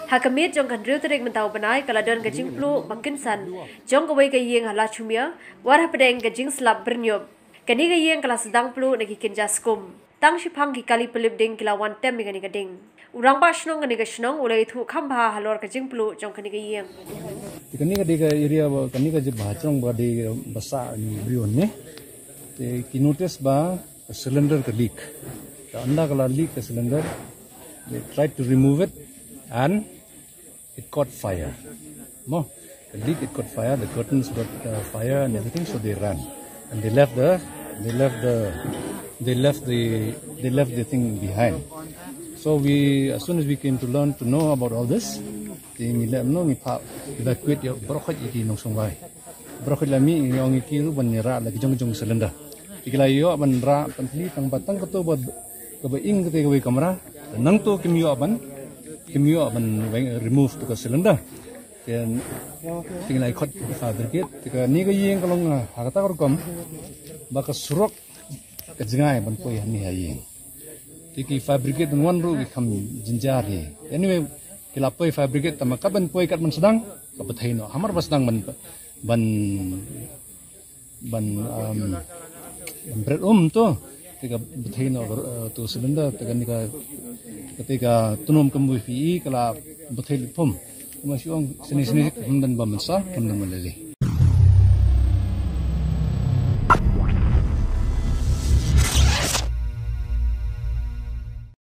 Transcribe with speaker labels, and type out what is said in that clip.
Speaker 1: Hakamit jong kan riu terik mentau benai kaladan ke JINGPLUH KYNSAN jong KAWEI ke Iing Lachumiere war HAPDENG ke JINGSLAP BYRNYUP kani ke Iing kelas SDANG Pluh nagi KYNJA SKUM TANG SHIPHANG ki kali PYLLIP ding kilawan tem kani ke ding RANGBAH SHNONG kani ke SHNONG IATHUH KHAMBHA HALOR ke JINGPLUH jong kani ke Iing
Speaker 2: kani ke diga area kani ke bahacong ba di basa ni brion ne te ki notice ba cylinder ke leak the anda kala leak ke cylinder they tried to remove it and it caught fire. No, the leak it caught fire. The curtains got fire and everything, so they ran and they left the thing behind. So we, as soon as we came to know about all this, they evacuate your brokat iki nong sungai. Brokat lami yang iki ru banira lagi jong cylinder. Ikila yo ban ra pantli tang batang keto bod kebeing ketika we kamera nang to kimyo ban remove the cylinder then tinggal ikut fabricate tika ni ke Iing kalong hakata korkom baka surok ke jengai ban poi ni Iing tiki fabricate one ru kham jinjari anyway kila poi fabricate tamaka ban poi kat man sedang kapathaino hamar basdang ban bread to tika bathaino to cylinder tika nika ketika tunum kembuhi kala betul pum, masih orang seni hamdan bamansa hamdan malali.